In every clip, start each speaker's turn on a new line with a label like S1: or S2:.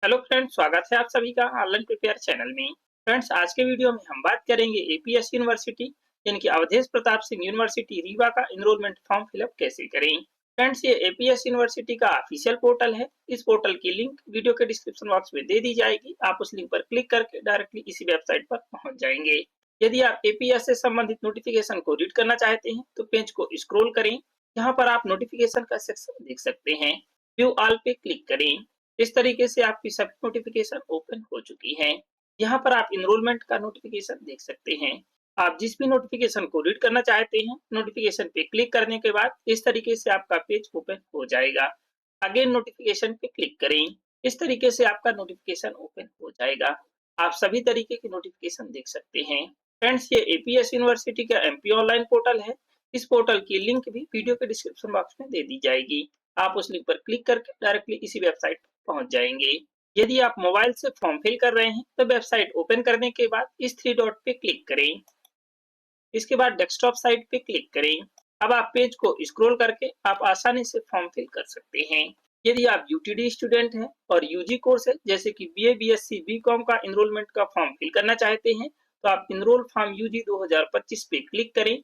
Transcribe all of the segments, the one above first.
S1: Hello friends, स्वागत है आप सभी का ऑनलाइन प्रिपेयर चैनल में। फ्रेंड्स, आज के वीडियो में हम बात करेंगे एपीएस यूनिवर्सिटी यानी कि अवधेश प्रताप सिंह यूनिवर्सिटी रीवा का एनरोलमेंट फॉर्म फिलअप कैसे करें। फ्रेंड्स, ये एपीएस यूनिवर्सिटी का ऑफिशियल पोर्टल है। इस पोर्टल की लिंक वीडियो के डिस्क्रिप्शन बॉक्स में दे दी जाएगी। आप उस लिंक पर क्लिक करके डायरेक्टली इसी वेबसाइट पर पहुंच जाएंगे। यदि आप एपीएस से संबंधित नोटिफिकेशन को रीड करना चाहते हैं तो पेज को स्क्रॉल करें। यहाँ पर आप नोटिफिकेशन का सेक्शन देख सकते हैं। व्यू ऑल पे क्लिक करें। इस तरीके से आपकी सभी नोटिफिकेशन ओपन हो चुकी हैं। यहाँ पर आप इनरोलमेंट का नोटिफिकेशन देख सकते हैं। आप जिस भी नोटिफिकेशन को रीड करना चाहते हैं, नोटिफिकेशन पे क्लिक करने के बाद इस तरीके से आपका पेज ओपन हो जाएगा। अगेन नोटिफिकेशन पे क्लिक करें। इस तरीके से आपका नोटिफिकेशन ओपन हो जाएगा। आप सभी तरीके की नोटिफिकेशन देख सकते हैं। फ्रेंड्स, ये एपीएस यूनिवर्सिटी का एमपी ऑनलाइन पोर्टल है। इस पोर्टल की लिंक भी वीडियो के डिस्क्रिप्शन बॉक्स में दे दी जाएगी। आप उस लिंक पर क्लिक करके डायरेक्टली इसी वेबसाइट पहुंच जाएंगे। यदि आप मोबाइल से फॉर्म फिल कर रहे हैं तो वेबसाइट ओपन करने के बाद इस थ्री डॉट पे क्लिक करें। इसके बाद डेस्कटॉप साइट पे क्लिक करें। अब आप पेज को स्क्रॉल करके आप आसानी से फॉर्म फिल कर सकते हैं। यदि आप यूटीडी स्टूडेंट हैं और यूजी कोर्स है जैसे कि बीए, बीएससी, बीकॉम का एनरोलमेंट का फॉर्म फिल करना चाहते हैं तो आप एनरोल फॉर्म यूजी 2025 पे क्लिक करें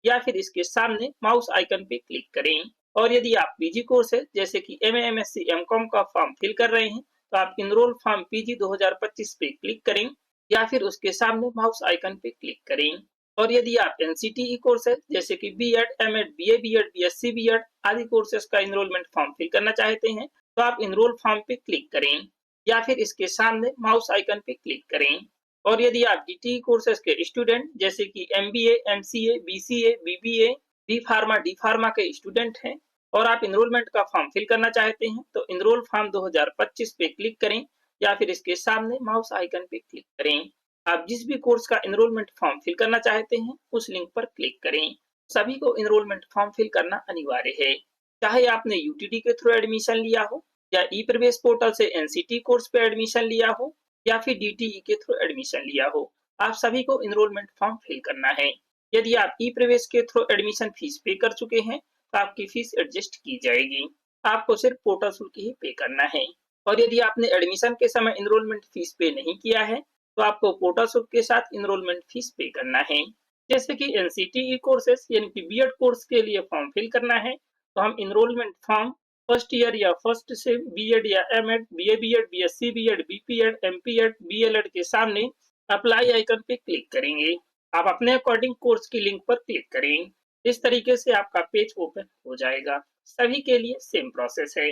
S1: या फिर इसके सामने माउस आइकन पे क्लिक करें। और यदि आप पीजी कोर्स है जैसे कि एमए, एमएससी, एमकॉम का फॉर्म फिल कर रहे हैं तो आप एनरोल फॉर्म पीजी 2025 पे क्लिक करें या फिर उसके सामने माउस आइकन पे क्लिक करें। और यदि आप एनसीटीई कोर्स है जैसे कि BEd, MEd, BA, BEd, BSc BEd आदि कोर्सेज का एनरोलमेंट फॉर्म फिल करना चाहते हैं तो आप एनरोल फॉर्म पे क्लिक करें या फिर इसके सामने माउस आइकन पे क्लिक करें। और यदि आप डीटीई कोर्सेज के स्टूडेंट जैसे कि MBA, MCA, BCA, BBA, B pharma, D pharma के स्टूडेंट हैं और आप एनरोलमेंट का फॉर्म फिल करना चाहते हैं तो एनरोल फॉर्म 2025 पे क्लिक करें या फिर इसके सामने माउस आइकन पे क्लिक करें। आप जिस भी कोर्स का एनरोलमेंट फॉर्म फिल करना चाहते हैं उस लिंक पर क्लिक करें। सभी को एनरोलमेंट फॉर्म फिल करना अनिवार्य है, चाहे आपने यूटीडी के थ्रू एडमिशन लिया हो या ई प्रवेश पोर्टल से एनसीटी कोर्स पे एडमिशन लिया हो या फिर डीटीई के थ्रू एडमिशन लिया हो। आप सभी को एनरोलमेंट फॉर्म फिल करना है। यदि आप ई प्रवेश के थ्रू एडमिशन फीस पे कर चुके हैं तो आपकी फीस एडजस्ट की जाएगी। आपको सिर्फ पोर्टल शुल्क ही पे करना है। और यदि आपने एडमिशन के समय एनरोलमेंट फीस पे नहीं किया है तो आपको पोर्टल शुल्क के साथ एनरोलमेंट फीस पे करना है। जैसे कि एनसीटीई कोर्सेस यानी कि बीएड कोर्स के लिए फॉर्म फिल करना है तो हम एनरोलमेंट फॉर्म फर्स्ट ईयर या फर्स्ट से बीएड या MEd, BA BEd, BSc BEd, BPEd, MPEd, BLEd के सामने अप्लाई आइकन पे क्लिक करेंगे। आप अपने अकॉर्डिंग कोर्स की लिंक पर क्लिक करें। इस तरीके से आपका पेज ओपन हो जाएगा। सभी के लिए सेम प्रोसेस है।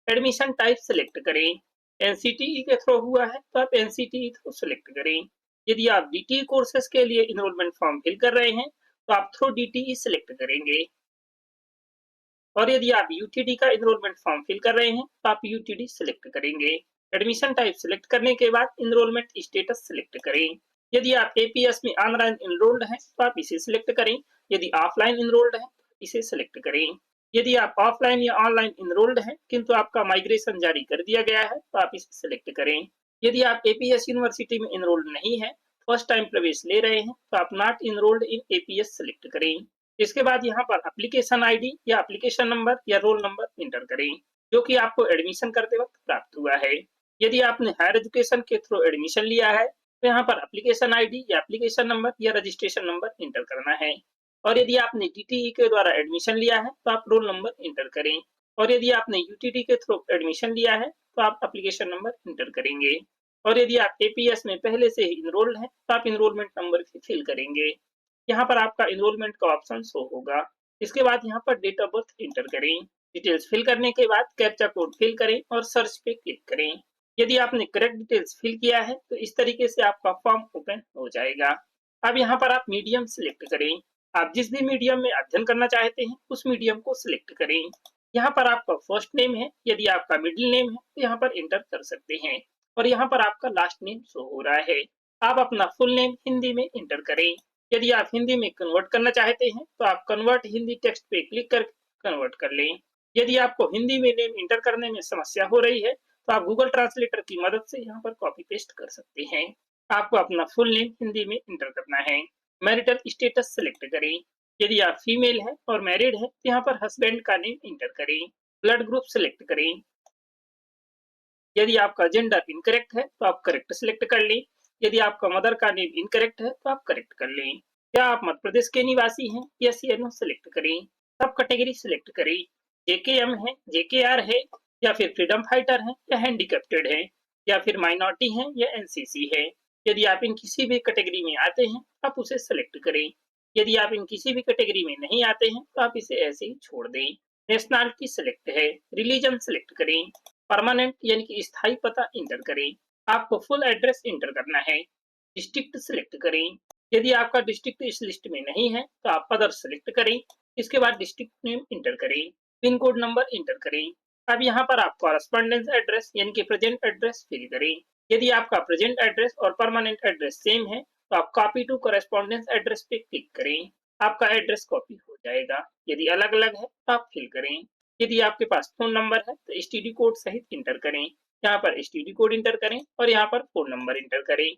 S1: एडमिशन टाइप सेलेक्ट करें। एनसीटीई के थ्रू हुआ है तो आप एनसीटीई थ्रू सेलेक्ट करें। यदि आप डीटीई कोर्सेज के लिए एनरोलमेंट फॉर्म फिल कर रहे हैं तो आप थ्रू डीटीई सेलेक्ट करेंगे। और यदि आप यूटीडी का एनरोलमेंट फॉर्म फिल कर रहे हैं तो आप यूटीडी सेलेक्ट करेंगे। एडमिशन टाइप सेलेक्ट करने के बाद एनरोलमेंट स्टेटस सेलेक्ट करें। यदि आप एपीएस में ऑनलाइन एनरोल्ड हैं तो आप इसे सिलेक्ट करें। यदि ऑफलाइन एनरोल्ड है तो इसे सिलेक्ट करें। यदि आप ऑफलाइन या ऑनलाइन एनरोल्ड हैं किंतु आपका माइग्रेशन जारी कर दिया गया है तो आप इसे सिलेक्ट करें। यदि आप एपीएस यूनिवर्सिटी में एनरोल्ड नहीं है, फर्स्ट टाइम प्रवेश ले रहे हैं तो आप not enrolled in APS select करें। इसके बाद यहाँ पर एप्लीकेशन आईडी या एप्लीकेशन नंबर या रोल नंबर इंटर करें जो कि आपको एडमिशन करते वक्त प्राप्त हुआ है। यदि आपने हायर एजुकेशन के थ्रू एडमिशन लिया है तो यहाँ पर एप्लीकेशन आईडी या एप्लीकेशन नंबर या रजिस्ट्रेशन नंबर इंटर करना है। और यदि आपने डीटीई के द्वारा एडमिशन लिया है तो आप रोल नंबर इंटर करें। और यदि आपने यूटीडी के थ्रू एडमिशन लिया है तो आप एप्लीकेशन नंबर इंटर करेंगे। और यदि आप एपीएस में पहले से ही इनरोल्ड हैं तो आप इनरोलमेंट नंबर फिल करेंगे। यहाँ पर आपका एनरोलमेंट का ऑप्शन शो होगा। इसके बाद यहाँ पर डेट ऑफ बर्थ इंटर करें। डिटेल्स फिल करने के बाद कैप्चा कोड फिल करें और सर्च पे क्लिक करें। यदि आपने करेक्ट डिटेल्स फिल किया है तो इस तरीके से आपका फॉर्म ओपन हो जाएगा। अब यहाँ पर आप मीडियम सिलेक्ट करें। आप जिस भी मीडियम में अध्ययन करना चाहते हैं उस मीडियम को सिलेक्ट करें। यहाँ पर आपका फर्स्ट नेम है, यदि आपका मिडिल नेम है तो यहाँ पर इंटर कर सकते हैं। और यहाँ पर आपका लास्ट नेम शो हो रहा है। आप अपना फुल नेम हिंदी में इंटर करें। यदि आप हिंदी में कन्वर्ट करना चाहते हैं तो आप कन्वर्ट हिंदी टेक्स्ट पे क्लिक कर कन्वर्ट कर लें। यदि आपको हिंदी में नेम इंटर करने में समस्या हो रही है तो आप गूगल ट्रांसलेटर की मदद से यहाँ पर कॉपी पेस्ट कर सकते हैं। आपको अपना फुल नेम हिंदी में इंटर करना है। मैरिटल स्टेटस सेलेक्ट करें। यदि आप फीमेल है और मैरिड है तो यहाँ पर हस्बैंड का नेम इंटर करें। ब्लड ग्रुप सेलेक्ट करें। यदि आपका जेंडर इनकरेक्ट है तो आप करेक्ट सिलेक्ट कर लें। यदि आपका मदर का नेम इनकरेक्ट है तो आप करेक्ट कर लें। क्या आप मध्य प्रदेश के निवासी हैं? यस या नो सिलेक्ट करें। सब कैटेगरी सिलेक्ट करें। जेकेएम है, जेकेआर है, या फिर फ्रीडम फाइटर है, या हैंडीकैप्टेड है, या फिर माइनॉरिटी है, या एनसीसी है। यदि आप इन किसी भी कैटेगरी में आते हैं आप उसे सेलेक्ट करें। यदि आप इन किसी भी कैटेगरी में नहीं आते हैं तो आप इसे ऐसे ही छोड़ दें। नेशनैलिटी सिलेक्ट है। रिलीजन सिलेक्ट करें। परमानेंट यानी कि स्थायी पता इंटर करें। आपको फुल एड्रेस इंटर करना है। डिस्ट्रिक्ट सिलेक्ट करें। यदि आपका डिस्ट्रिक्ट इस लिस्ट में नहीं है तो आप अदर सिलेक्ट करें। इसके बाद डिस्ट्रिक्ट नेम इंटर करें। पिन कोड नंबर इंटर करें। अब यहाँ पर आप कॉरेस्पॉन्डेंस एड्रेस यानी कि प्रेजेंट एड्रेस फिल करें। यदि आपका प्रेजेंट एड्रेस और परमानेंट एड्रेस सेम है तो आप कॉपी टू कॉरेस्पॉन्डेंस एड्रेस पे क्लिक करें। आपका एड्रेस कॉपी हो जाएगा। यदि अलग अलग है तो आप फिल करें। यदि आपके पास फोन नंबर है तो एसटीडी कोड सहित इंटर करें। यहाँ पर एसटीडी कोड इंटर करें और यहाँ पर फोन नंबर इंटर करें।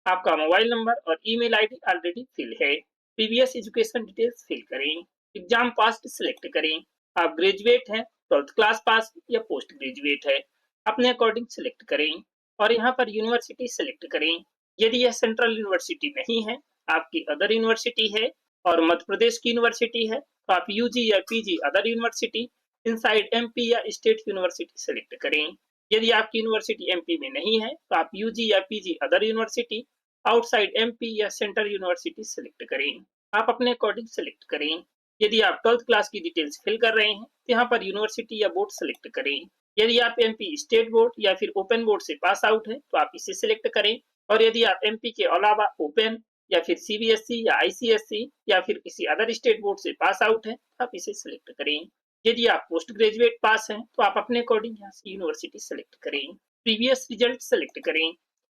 S1: आपका मोबाइल नंबर और ईमेल आईडी ऑलरेडी फिल है। प्रीवियस एजुकेशन डिटेल्स फिल करें। एग्जाम पास सिलेक्ट करें। आप ग्रेजुएट हैं, 12th क्लास पास या पोस्ट ग्रेजुएट है, अपने अकॉर्डिंग सिलेक्ट करें और यहाँ पर यूनिवर्सिटी सिलेक्ट करें। यदि यह सेंट्रल यूनिवर्सिटी नहीं है, आपकी अदर यूनिवर्सिटी है और मध्य प्रदेश की यूनिवर्सिटी है तो आप यूजी या PG other university inside MP या स्टेट यूनिवर्सिटी सेलेक्ट करें। यदि आपकी यूनिवर्सिटी एमपी में नहीं है तो आप यूजी या PG other university outside MP या सेंट्रल यूनिवर्सिटी सेलेक्ट करें। आप अपने अकॉर्डिंग सेलेक्ट करें। यदि आप 12th क्लास की डिटेल्स फिल कर रहे हैं तो यहाँ पर यूनिवर्सिटी या बोर्ड सेलेक्ट करें। यदि आप एमपी स्टेट बोर्ड या फिर ओपन बोर्ड से पास आउट है तो आप इसे सिलेक्ट करें और यदि आप एमपी के अलावा ओपन या फिर सीबीएसई या आईसीएसई या फिर किसी अदर स्टेट बोर्ड से पास आउट है तो आप इसे सिलेक्ट करें। यदि आप पोस्ट ग्रेजुएट पास हैं तो आप अपने अकॉर्डिंग यहाँ से यूनिवर्सिटी सेलेक्ट करें। प्रीवियस रिजल्ट सेलेक्ट करें।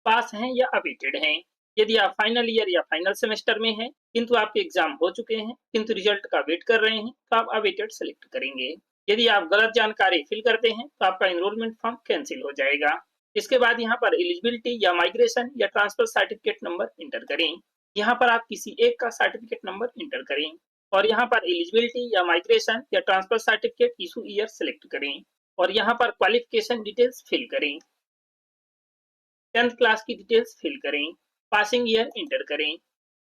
S1: पास हैं या अवेटेड हैं। यदि आप फाइनल ईयर या फाइनल सेमेस्टर में हैं किंतु आपके एग्जाम हो चुके हैं किंतु रिजल्ट का वेट कर रहे हैं तो आप अवेटेड सेलेक्ट करेंगे। यदि आप गलत जानकारी फिल करते हैं तो आपका एनरोलमेंट फॉर्म कैंसिल हो जाएगा। इसके बाद यहाँ पर एलिजिबिलिटी या माइग्रेशन या ट्रांसफर सर्टिफिकेट नंबर इंटर करें। यहाँ पर आप किसी एक का सर्टिफिकेट नंबर इंटर करें और यहाँ पर एलिजिबिलिटी या माइग्रेशन या transfer certificate issue year select करें और यहाँ पर क्वालिफिकेशन डिटेल्स फिल करें। 10th क्लास की डिटेल्स फिल करें। पासिंग ईयर इंटर करें।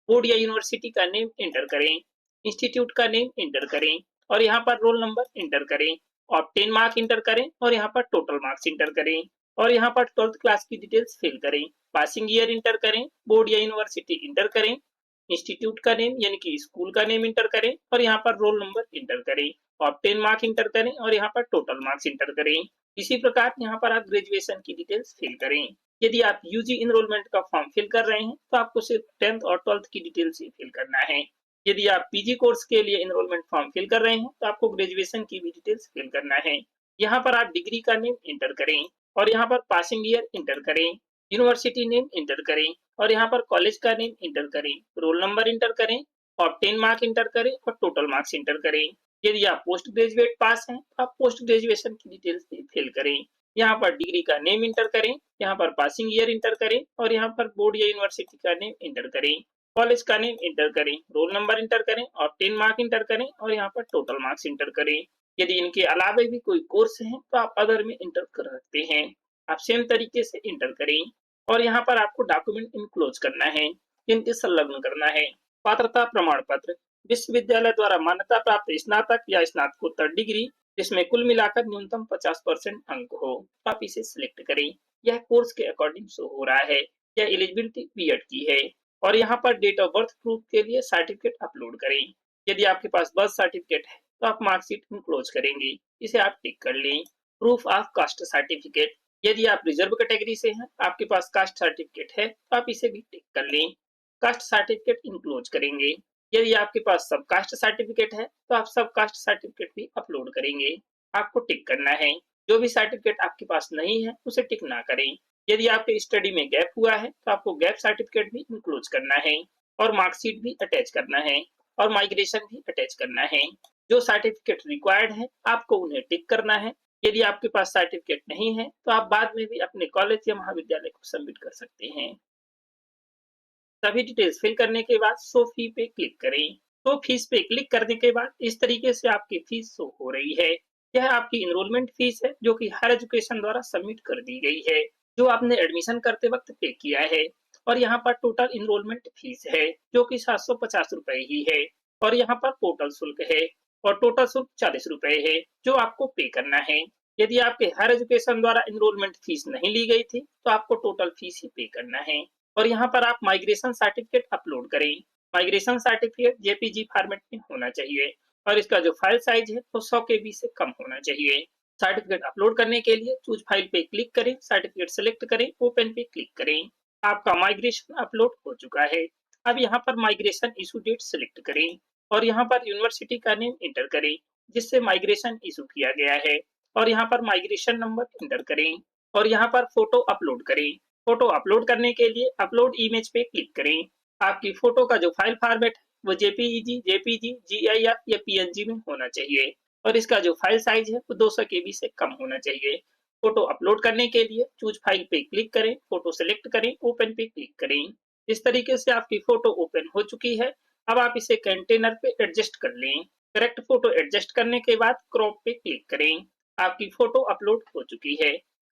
S1: बोर्ड या यूनिवर्सिटी का नेम इंटर करें। इंस्टीट्यूट का नेम इंटर करें और यहाँ पर रोल नंबर इंटर करें और 10 मार्क इंटर करें और यहाँ पर टोटल मार्क्स इंटर करें और यहाँ पर 12th क्लास की डिटेल्स फिल करें। पासिंग ईयर इंटर करें। बोर्ड या यूनिवर्सिटी इंटर करें। इंस्टीट्यूट का नेम यानी कि स्कूल का नेम इंटर करें और यहाँ पर रोल नंबर इंटर करें और 10 मार्क इंटर करें और यहाँ पर टोटल मार्क्स इंटर करें। इसी प्रकार यहाँ पर आप ग्रेजुएशन की डिटेल्स फिल करें। यदि आप यूजी इनरोलमेंट का फॉर्म फिल कर रहे हैं तो आपको सिर्फ 10th और 12th की डिटेल्स ही फिल करना है। यदि आप पीजी कोर्स के लिए इनरोलमेंट फॉर्म फिल कर रहे हैं तो आपको ग्रेजुएशन की भी डिटेल्स फिल करना है। यहाँ पर आप डिग्री का नेम इंटर करें और यहाँ पर पासिंग ईयर इंटर करें। यूनिवर्सिटी नेम इंटर करें और यहाँ पर कॉलेज का नेम इंटर करें। रोल नंबर इंटर करें और 10 मार्क इंटर करें और टोटल मार्क्स इंटर करें। यदि आप पोस्ट ग्रेजुएट पास हैं तो आप पोस्ट ग्रेजुएशन की डिटेल्स फिल करें। यहाँ पर डिग्री का नेम इंटर करें। यहाँ पर पासिंग ईयर इंटर करें और यहाँ पर बोर्ड या यूनिवर्सिटी का नेम इंटर करें। कॉलेज का नेम इंटर करें। रोल नंबर इंटर करें और 10 मार्क इंटर करें और यहाँ पर टोटल मार्क्स इंटर करें। यदि इनके अलावा भी कोई कोर्स है तो आप अदर में इंटर कर सकते हैं। आप सेम तरीके से इंटर करें और यहाँ पर आपको डॉक्यूमेंट इनक्लोज करना है, जिनके संलग्न करना है। पात्रता प्रमाण पत्र, विश्वविद्यालय द्वारा मान्यता प्राप्त स्नातक या स्नातकोत्तर डिग्री जिसमें कुल मिलाकर न्यूनतम 50% अंक हो, आप इसे सिलेक्ट करें। यह कोर्स के अकॉर्डिंग शो हो रहा है। यह एलिजिबिलिटी बीएड की है और यहाँ पर डेट ऑफ बर्थ प्रूफ के लिए सर्टिफिकेट अपलोड करें। यदि आपके पास बर्थ सर्टिफिकेट है तो आप मार्कशीट इनक्लोज करेंगे, इसे आप टिक कर लें। प्रूफ ऑफ कास्ट सर्टिफिकेट, यदि आप रिजर्व कैटेगरी से हैं, आपके पास कास्ट सर्टिफिकेट है तो आप इसे भी टिक कर लें। कास्ट सर्टिफिकेट इनक्लोज करेंगे। यदि आपके पास सब कास्ट सर्टिफिकेट है तो आप सब कास्ट सर्टिफिकेट भी अपलोड करेंगे, आपको टिक करना है। जो भी सर्टिफिकेट आपके पास नहीं है उसे टिक ना करें। यदि आपके स्टडी में गैप हुआ है तो आपको गैप सर्टिफिकेट भी इनक्लोज करना है और मार्कशीट भी अटैच करना है और माइग्रेशन भी अटैच करना है। जो सर्टिफिकेट रिक्वायर्ड है आपको उन्हें टिक करना है। यदि आपके पास सर्टिफिकेट नहीं है तो आप बाद में भी अपने कॉलेज या महाविद्यालय को सबमिट कर सकते हैं। सभी डिटेल्स फिल करने के बाद शो फी पे क्लिक करें। तो फीस पे क्लिक करने के बाद इस तरीके से आपकी फीस शो हो रही है। यह आपकी इनरोलमेंट फीस है जो कि हायर एजुकेशन द्वारा सबमिट कर दी गई है, जो आपने एडमिशन करते वक्त पे किया है। और यहाँ पर टोटल इनरोलमेंट फीस है जो कि 750 रुपए ही है। और यहाँ पर पोर्टल शुल्क है और टोटल शुल्क 40 रुपए है जो आपको पे करना है। यदि आपके हायर एजुकेशन द्वारा इनरोलमेंट फीस नहीं ली गई थी तो आपको टोटल फीस ही पे करना है। और यहाँ पर आप माइग्रेशन सर्टिफिकेट अपलोड करें। माइग्रेशन सर्टिफिकेट जेपीजी फॉर्मेट में होना चाहिए और इसका जो फाइल साइज है वो 100 केबी से कम होना चाहिए। सर्टिफिकेट अपलोड करने के लिए चूज फाइल पे क्लिक करें, सर्टिफिकेट सेलेक्ट करें, ओपन पे क्लिक करें। आपका माइग्रेशन अपलोड हो चुका है। अब यहाँ पर माइग्रेशन इशू डेट सेलेक्ट करें और यहाँ पर यूनिवर्सिटी का नेम एंटर करें जिससे माइग्रेशन इशू किया गया है। और यहाँ पर माइग्रेशन नंबर एंटर करें और यहाँ पर फोटो अपलोड करें। फोटो अपलोड करने के लिए अपलोड इमेज पे क्लिक करें। आपकी फोटो का जो फाइल फॉर्मेट है वो जेपीईजी, जेपीजी, जीआईएफ या पीएनजी में होना चाहिए और इसका जो फाइल साइज है वो 200 केबी से कम होना चाहिए। फोटो अपलोड करने के लिए चूज फाइल पे क्लिक करें, फोटो सेलेक्ट करें, ओपन पे क्लिक करें। इस तरीके से आपकी फोटो ओपन हो चुकी है। अब आप इसे कंटेनर पे एडजस्ट कर लें। करेक्ट फोटो एडजस्ट करने के बाद क्रॉप पे क्लिक करें। आपकी फोटो अपलोड हो चुकी है।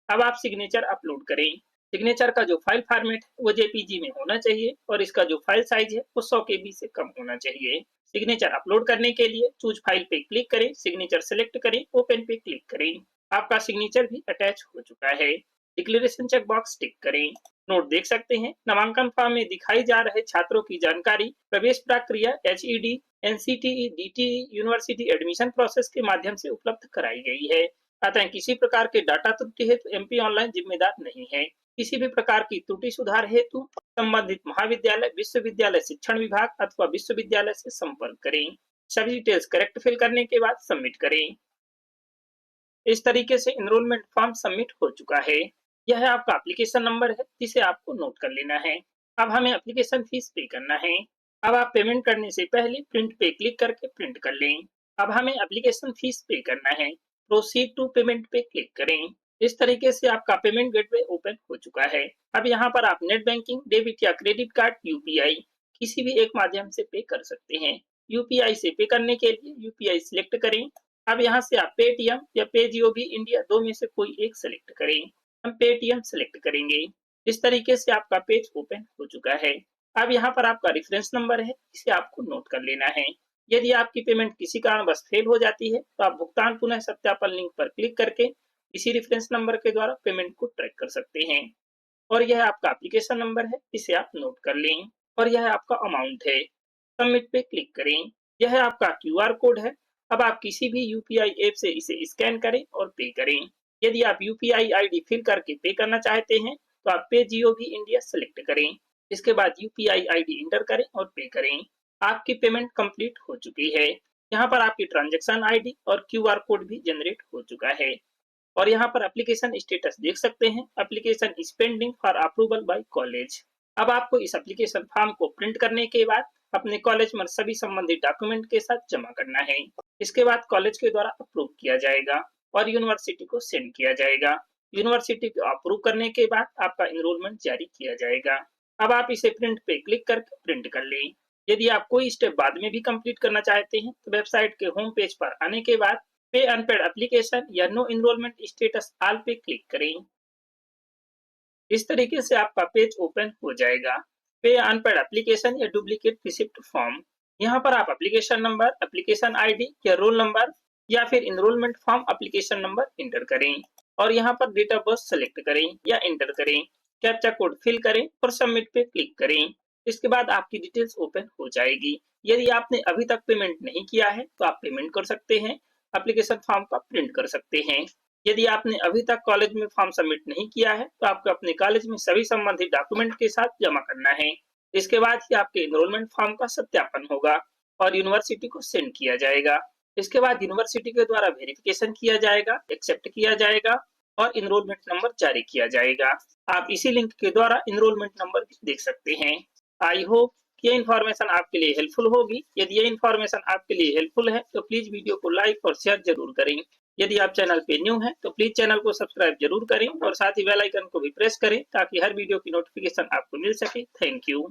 S1: अब आप सिग्नेचर अपलोड करें। सिग्नेचर का जो फाइल फॉर्मेट है वो जेपीजी में होना चाहिए और इसका जो फाइल साइज है वो 100 केबी से कम होना चाहिए। सिग्नेचर अपलोड करने के लिए चूज फाइल पे क्लिक करें, सिग्नेचर सेलेक्ट करें, ओपन पे क्लिक करें। आपका सिग्नेचर भी अटैच हो चुका है। डिक्लेरेशन चेक बॉक्स टिक करें। नोट देख सकते हैं, नामांकन फॉर्म में दिखाई जा रहे छात्रों की जानकारी प्रवेश प्रक्रिया HED, NCTE, DTE, university admission process के माध्यम से उपलब्ध कराई गई है। अतः किसी प्रकार के डाटा त्रुटि हेतु एमपी ऑनलाइन जिम्मेदार नहीं है। किसी भी प्रकार की त्रुटि सुधार हेतु संबंधित महाविद्यालय, विश्वविद्यालय शिक्षण विभाग अथवा विश्वविद्यालय से संपर्क करें। सभी डिटेल्स करेक्ट फिल करने के बाद सबमिट करें। इस तरीके से एनरोलमेंट फॉर्म सबमिट हो चुका है। यह है आपका एप्लीकेशन नंबर है जिसे आपको नोट कर लेना है। अब हमें एप्लीकेशन फीस पे करना है। अब आप पेमेंट करने से पहले प्रिंट पे क्लिक करके प्रिंट कर लें। अब हमें एप्लीकेशन फीस पे करना है। प्रोसीड टू पेमेंट पे क्लिक करें। इस तरीके से आपका पेमेंट गेटवे ओपन हो चुका है। अब यहाँ पर आप नेट बैंकिंग, डेबिट या क्रेडिट कार्ड, यूपीआई किसी भी एक माध्यम से पे कर सकते हैं। यूपीआई से पे करने के लिए यूपीआई सिलेक्ट करें। अब यहाँ से आप पेटीएम या पेजीओबी इंडिया दो में से कोई एक सेलेक्ट करें। हम पेटीएम सेलेक्ट करेंगे। इस तरीके से आपका पेज ओपन हो चुका है। अब यहाँ पर आपका रेफरेंस नंबर है, इसे आपको नोट कर लेना है। यदि आपकी पेमेंट किसी कारणवश फेल हो जाती है तो आप भुगतान पुनः सत्यापन लिंक पर क्लिक करके इसी रेफरेंस नंबर के द्वारा पेमेंट को ट्रैक कर सकते हैं। और यह आपका एप्लीकेशन नंबर है, इसे आप नोट कर लें। और यह आपका अमाउंट है। सबमिट पे क्लिक करें। यह आपका क्यूआर कोड है। अब आप किसी भी यूपीआई ऐप से इसे स्कैन करें और पे करें। यदि आप यूपीआई आईडी फिल करके पे करना चाहते हैं तो आप पे जीओवी इंडिया सेलेक्ट करें। इसके बाद यूपीआई आईडी इंटर करें और पे करें। आपकी पेमेंट कंप्लीट हो चुकी है। यहाँ पर आपकी ट्रांजैक्शन आईडी और क्यूआर कोड भी जनरेट हो चुका है। और यहाँ पर एप्लीकेशन स्टेटस देख सकते हैं, application is pending for approval bye college. अब आपको इस एप्लीकेशन फॉर्म को प्रिंट करने के बाद अपने कॉलेज में सभी संबंधित डॉक्यूमेंट के साथ जमा करना है। इसके बाद कॉलेज के द्वारा अप्रूव किया जाएगा और यूनिवर्सिटी को सेंड किया जाएगा। यूनिवर्सिटी को अप्रूव करने के बाद आपका एनरोलमेंट जारी किया जाएगा। अब आप इसे प्रिंट पे क्लिक करके प्रिंट कर लें। यदि आप कोई स्टेप बाद में भी कंप्लीट करना चाहते हैं तो वेबसाइट के होम पेज पर आने के बाद पे अनपेड एप्लीकेशन या नो एनरोलमेंट स्टेटस ऑल पे क्लिक करें। इस तरीके से आपका पेज ओपन हो जाएगा। पे अनपेड एप्लीकेशन या डुप्लीकेट रिसिप्ट फॉर्म। यहाँ पर आप एप्लीकेशन नंबर, एप्लीकेशन आईडी या रोल नंबर या फिर enrolment form application number enter करें और यहाँ पर डेट ऑफ बर्थ सेलेक्ट करें या एंटर करें। कैप्चा कोड फिल करें और सबमिट पे क्लिक करें। इसके बाद आपकी डिटेल्स ओपन हो जाएगी। यदि आपने अभी तक पेमेंट नहीं किया है तो आप पेमेंट कर सकते हैं, एप्लीकेशन फॉर्म का प्रिंट कर सकते हैं। यदि आपने अभी तक कॉलेज में फॉर्म सबमिट नहीं किया है तो आपको अपने कॉलेज में सभी संबंधित डॉक्यूमेंट के साथ जमा करना है। इसके बाद ही आपके एनरोलमेंट फॉर्म का सत्यापन होगा और यूनिवर्सिटी को सेंड किया जाएगा। इसके बाद यूनिवर्सिटी के द्वारा वेरिफिकेशन किया जाएगा, एक्सेप्ट किया जाएगा और एनरोलमेंट नंबर जारी किया जाएगा। आप इसी लिंक के द्वारा एनरोलमेंट नंबर देख सकते हैं। आई होप ये इन्फॉर्मेशन आपके लिए हेल्पफुल होगी। यदि ये इन्फॉर्मेशन आपके लिए हेल्पफुल है तो प्लीज वीडियो को लाइक और शेयर जरूर करें। यदि आप चैनल पे न्यू हैं तो प्लीज चैनल को सब्सक्राइब जरूर करें और साथ ही बेल आइकन को भी प्रेस करें ताकि हर वीडियो की नोटिफिकेशन आपको मिल सके। Thank you.